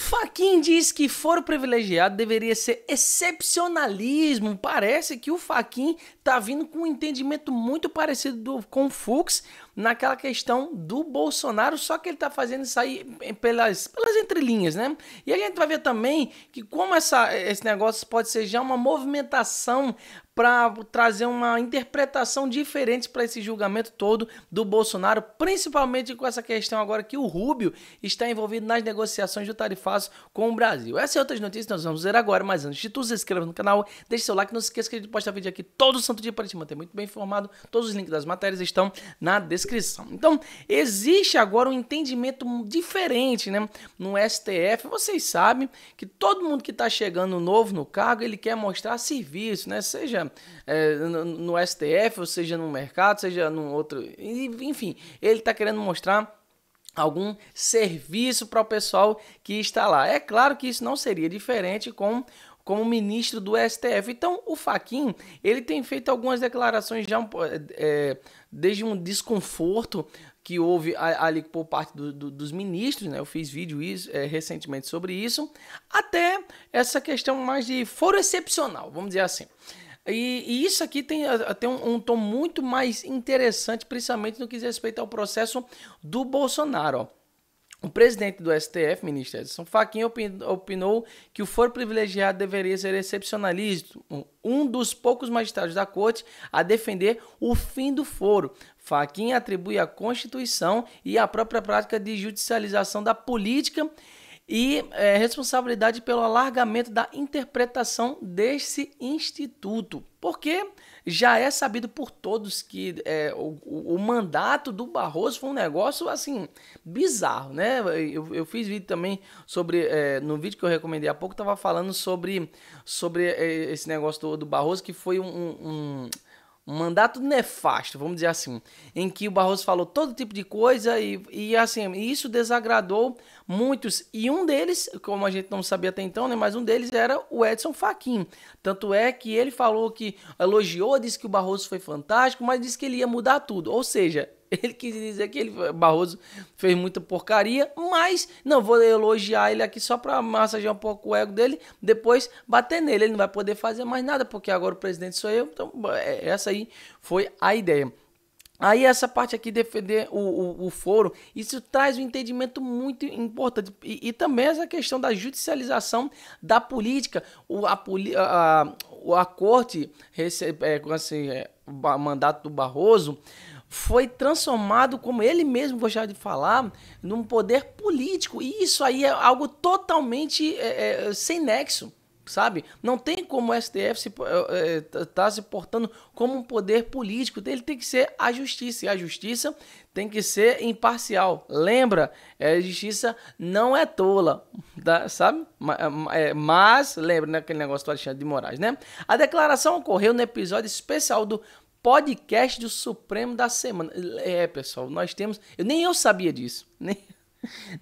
Fachin diz que foro privilegiado deveria ser excepcionalismo. Parece que o Fachin tá vindo com um entendimento muito parecido com o Fux naquela questão do Bolsonaro, só que ele tá fazendo isso aí pelas entrelinhas, né? E a gente vai ver também que como esse negócio pode ser já uma movimentação para trazer uma interpretação diferente para esse julgamento todo do Bolsonaro, principalmente com essa questão agora que o Rubio está envolvido nas negociações do tarifaço com o Brasil. Essas e outras notícias nós vamos ver agora, mas antes de tudo, se inscreva no canal, deixe seu like, não se esqueça que a gente posta vídeo aqui todo santo dia para te manter muito bem informado. Todos os links das matérias estão na descrição. Então, existe agora um entendimento diferente, né, no STF. Vocês sabem que todo mundo que está chegando novo no cargo, ele quer mostrar serviço, né, seja no STF, ou seja no mercado, seja num outro, enfim, ele está querendo mostrar algum serviço para o pessoal que está lá. É claro que isso não seria diferente como ministro do STF. Então, o Fachin, ele tem feito algumas declarações já desde um desconforto que houve ali por parte dos ministros, né? Eu fiz vídeo recentemente sobre isso, até essa questão mais de foro excepcional, vamos dizer assim. E isso aqui tem um tom muito mais interessante, principalmente no que diz respeito ao processo do Bolsonaro. Ó. O presidente do STF, ministro Edson Fachin, opinou que o foro privilegiado deveria ser excepcionalista, um dos poucos magistrados da corte a defender o fim do foro. Fachin atribui à Constituição e à própria prática de judicialização da política e responsabilidade pelo alargamento da interpretação desse instituto, porque já é sabido por todos que o mandato do Barroso foi um negócio assim bizarro, né? Eu fiz vídeo também sobre, no vídeo que eu recomendei há pouco, estava falando sobre esse negócio do Barroso, que foi um mandato nefasto, vamos dizer assim, em que o Barroso falou todo tipo de coisa e assim, isso desagradou muitos, e um deles, como a gente não sabia até então, né, mas um deles era o Edson Fachin, tanto é que ele falou que elogiou, disse que o Barroso foi fantástico, mas disse que ele ia mudar tudo, ou seja, ele quis dizer que Barroso fez muita porcaria, mas não vou elogiar ele aqui só para massagear um pouco o ego dele, depois bater nele. Ele não vai poder fazer mais nada, porque agora o presidente sou eu. Então, essa aí foi a ideia. Aí essa parte aqui, defender o foro, isso traz um entendimento muito importante. E também essa questão da judicialização da política. A corte, com esse mandato do Barroso, foi transformado, como ele mesmo gostava de falar, num poder político. E isso aí é algo totalmente sem nexo, sabe? Não tem como o STF tá se portando como um poder político. Ele tem que ser a justiça, e a justiça tem que ser imparcial. Lembra? A justiça não é tola, sabe? Mas lembra, né, aquele negócio do Alexandre de Moraes, né? A declaração ocorreu no episódio especial do podcast do Supremo da semana. Pessoal, nós temos... Nem eu sabia disso. Nem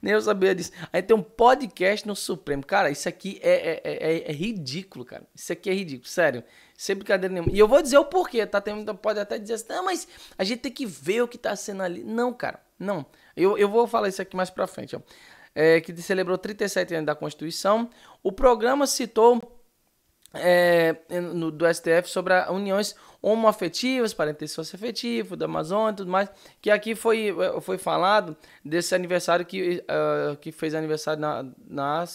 eu sabia disso. Aí tem um podcast no Supremo. Cara, isso aqui é ridículo, cara. Isso aqui é ridículo, sério. Sem brincadeira nenhuma. E eu vou dizer o porquê, tá? Pode até dizer assim, não, mas a gente tem que ver o que tá sendo ali. Não, cara, não. Eu vou falar isso aqui mais pra frente, ó. Que celebrou 37 anos da Constituição. O programa citou... do STF sobre uniões homoafetivas, parentesco socioafetivo, da Amazônia e tudo mais, que aqui foi falado desse aniversário que fez aniversário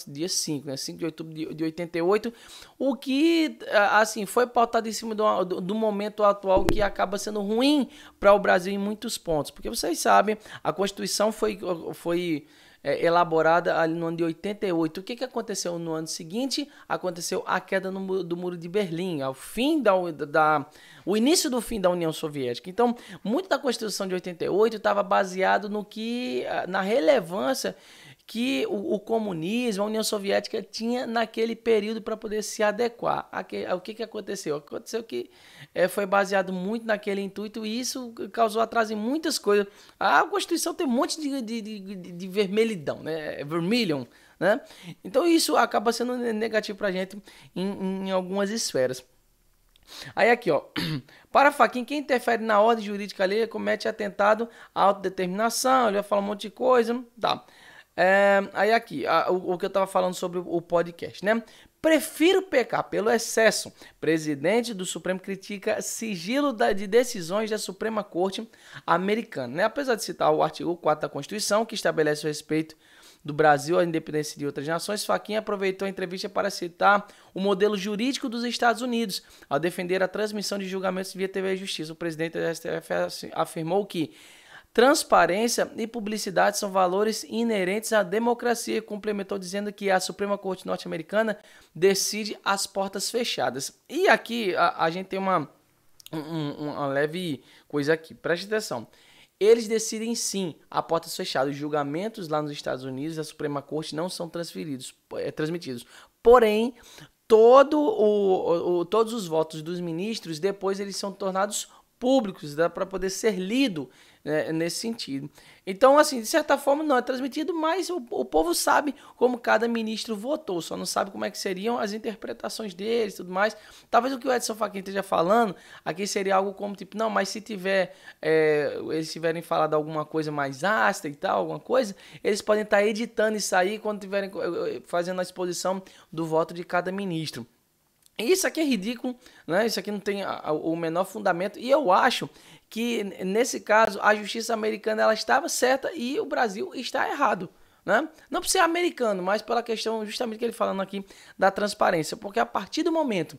dia 5, né, 5 de outubro de 88, o que assim foi pautado em cima do momento atual, que acaba sendo ruim para o Brasil em muitos pontos, porque vocês sabem, a Constituição foi elaborada ali no ano de 88. O que aconteceu no ano seguinte? Aconteceu a queda do Muro de Berlim, ao fim o início do fim da União Soviética. Então, muito da Constituição de 88 estava baseado na relevância que o comunismo, a União Soviética tinha naquele período para poder se adequar. O que aconteceu? Aconteceu que foi baseado muito naquele intuito, e isso causou atraso em muitas coisas. A Constituição tem um monte de vermelhidão, né? Vermilion, né? Então isso acaba sendo negativo para a gente em algumas esferas. Aí aqui, ó, para Fachin, quem interfere na ordem jurídica alheia comete atentado à autodeterminação. Ele vai falar um monte de coisa, tá? Aí aqui, o que eu estava falando sobre o podcast, né? Prefiro pecar pelo excesso. Presidente do Supremo critica sigilo de decisões da Suprema Corte Americana, né? Apesar de citar o artigo 4 da Constituição, que estabelece o respeito do Brasil à independência de outras nações, Fachin aproveitou a entrevista para citar o modelo jurídico dos Estados Unidos, ao defender a transmissão de julgamentos via TV e Justiça. O presidente da STF afirmou que transparência e publicidade são valores inerentes à democracia, complementou dizendo que a Suprema Corte norte-americana decide às portas fechadas. E aqui a gente tem uma leve coisa aqui, preste atenção. Eles decidem sim a portas fechadas. Os julgamentos lá nos Estados Unidos da Suprema Corte não são transmitidos. Porém, todos os votos dos ministros, depois eles são tornados públicos, dá para poder ser lido, né, nesse sentido. Então, assim, de certa forma não é transmitido, mas o povo sabe como cada ministro votou, só não sabe como é que seriam as interpretações deles e tudo mais. Talvez o que o Edson Fachin esteja falando aqui seria algo como tipo, não, mas se tiver, eles tiverem falado alguma coisa mais ácida e tal, alguma coisa, eles podem estar editando isso aí quando tiverem fazendo a exposição do voto de cada ministro. Isso aqui é ridículo, né? Isso aqui não tem o menor fundamento, e eu acho que nesse caso a justiça americana ela estava certa e o Brasil está errado, né? Não por ser americano, mas pela questão justamente que ele falando aqui da transparência, porque a partir do momento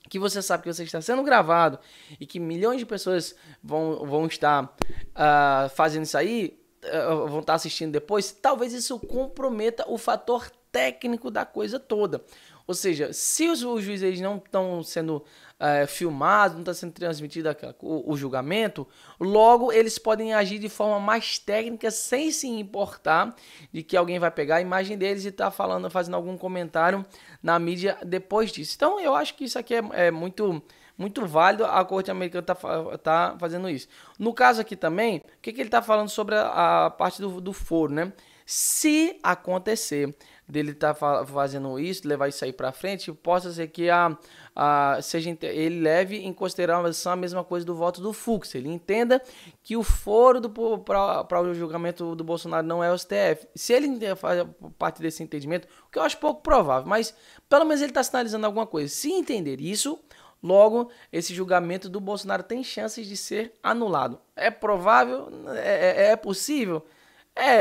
que você sabe que você está sendo gravado e que milhões de pessoas vão estar fazendo isso aí, vão estar assistindo depois, talvez isso comprometa o fator técnico da coisa toda. Ou seja, se os juízes não estão sendo filmados, não está sendo transmitido o julgamento, logo eles podem agir de forma mais técnica sem se importar de que alguém vai pegar a imagem deles e tá fazendo algum comentário na mídia depois disso. Então eu acho que isso aqui é muito válido, a Corte Americana tá fazendo isso. No caso aqui também, o que ele está falando sobre a parte do foro, né? Se acontecer dele estar fazendo isso, levar isso aí para frente, possa ser que ele leve em consideração a mesma coisa do voto do Fux. Ele entenda que o foro para o julgamento do Bolsonaro não é o STF. Se ele faz parte desse entendimento, o que eu acho pouco provável, mas pelo menos ele está sinalizando alguma coisa. Se entender isso, logo, esse julgamento do Bolsonaro tem chances de ser anulado. É provável? É possível?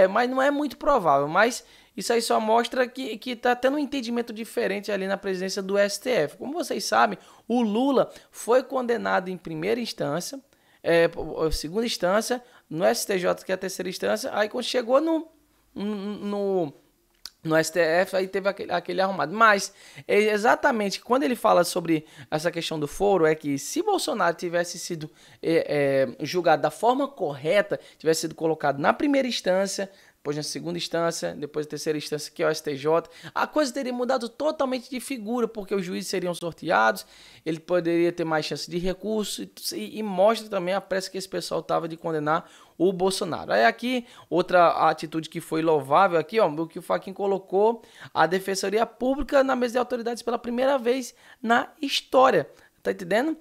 Mas não é muito provável. Mas isso aí só mostra que está tendo um entendimento diferente ali na presidência do STF. Como vocês sabem, o Lula foi condenado em primeira instância, segunda instância, no STJ, que é a terceira instância. Aí quando chegou no STF, aí teve aquele arrumado. Mas, exatamente, quando ele fala sobre essa questão do foro, é que se Bolsonaro tivesse sido julgado da forma correta, tivesse sido colocado na primeira instância, depois na segunda instância, depois na terceira instância, que é o STJ, a coisa teria mudado totalmente de figura, porque os juízes seriam sorteados, ele poderia ter mais chance de recurso, e mostra também a pressa que esse pessoal tava de condenar o Bolsonaro. Aí aqui, outra atitude que foi louvável aqui, ó, o que o Fachin colocou a Defensoria Pública na mesa de autoridades pela primeira vez na história. Tá entendendo?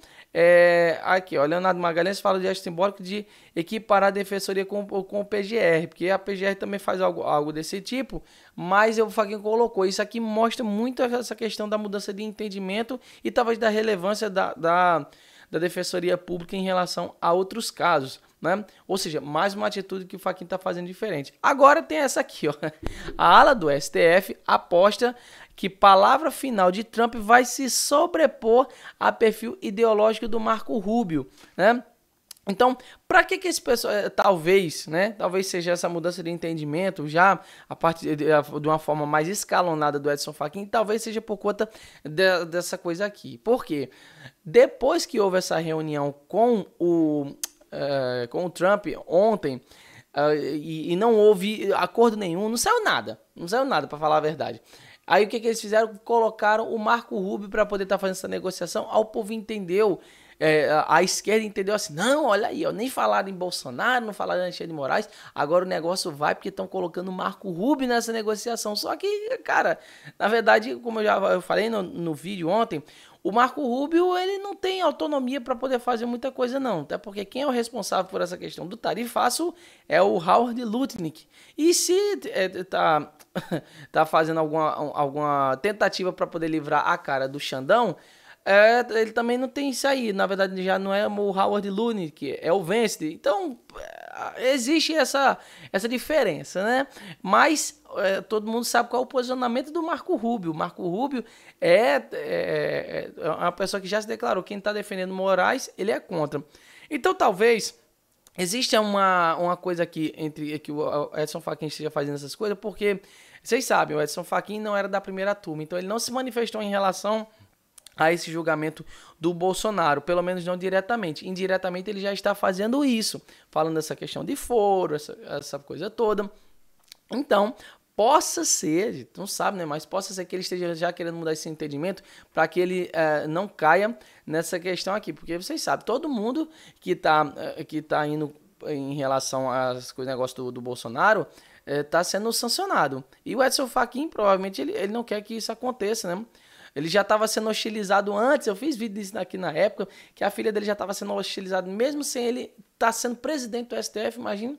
Aqui, ó, Leonardo Magalhães fala de gesto simbólico de equiparar a Defensoria com o PGR, porque a PGR também faz algo desse tipo, mas o Fachin colocou. Isso aqui mostra muito essa questão da mudança de entendimento e talvez da relevância da Defensoria Pública em relação a outros casos, né? Ou seja, mais uma atitude que o Fachin está fazendo diferente. Agora tem essa aqui, ó. A ala do STF aposta que palavra final de Trump vai se sobrepor a perfil ideológico do Marco Rubio, né? Então, para que esse pessoal, talvez seja essa mudança de entendimento já a partir de uma forma mais escalonada do Edson Fachin, talvez seja por conta dessa coisa aqui. Por quê? Depois que houve essa reunião com o Trump ontem, e não houve acordo nenhum, não saiu nada para falar a verdade. Aí o que eles fizeram? Colocaram o Marco Rubio para poder estar fazendo essa negociação. Aí o povo entendeu, a esquerda entendeu assim, não, olha aí, ó, nem falaram em Bolsonaro, não falaram em Alexandre de Moraes, agora o negócio vai porque estão colocando o Marco Rubio nessa negociação. Só que, cara, na verdade, como eu falei no vídeo ontem, o Marco Rubio, ele não tem autonomia para poder fazer muita coisa não, até porque quem é o responsável por essa questão do tarifaço é o Howard Lutnick. E se tá fazendo alguma tentativa para poder livrar a cara do Xandão, ele também não tem isso aí. Na verdade, já não é o Howard Lutnick, é o Vance. Então, existe essa diferença, né? Mas todo mundo sabe qual é o posicionamento do Marco Rubio. O Marco Rubio é uma pessoa que já se declarou. Quem está defendendo Moraes, ele é contra. Então, talvez existe uma coisa aqui entre que o Edson Fachin esteja fazendo essas coisas, porque vocês sabem, o Edson Fachin não era da primeira turma, então ele não se manifestou em relação a esse julgamento do Bolsonaro, pelo menos não diretamente. Indiretamente ele já está fazendo isso, falando dessa questão de foro, essa coisa toda. Então, possa ser, a gente não sabe, né? Mas possa ser que ele esteja já querendo mudar esse entendimento para que ele não caia nessa questão aqui. Porque vocês sabem, todo mundo que tá indo em relação às coisas, negócio do Bolsonaro, tá sendo sancionado. E o Edson Fachin, provavelmente, ele não quer que isso aconteça, né? Ele já estava sendo hostilizado antes, eu fiz vídeo disso aqui na época, que a filha dele já estava sendo hostilizada, mesmo sem ele estar sendo presidente do STF, imagina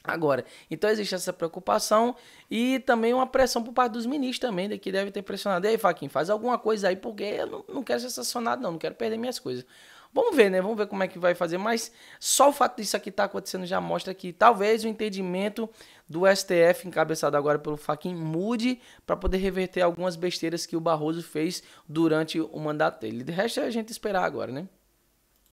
agora. Então existe essa preocupação e também uma pressão por parte dos ministros também, que deve ter pressionado. E aí, Fachin, faz alguma coisa aí, porque eu não quero ser sancionado não quero perder minhas coisas. Vamos ver, né? Vamos ver como é que vai fazer, mas só o fato disso aqui estar acontecendo já mostra que talvez o entendimento do STF, encabeçado agora pelo Fachin, mude para poder reverter algumas besteiras que o Barroso fez durante o mandato dele. De resto é a gente esperar agora, né?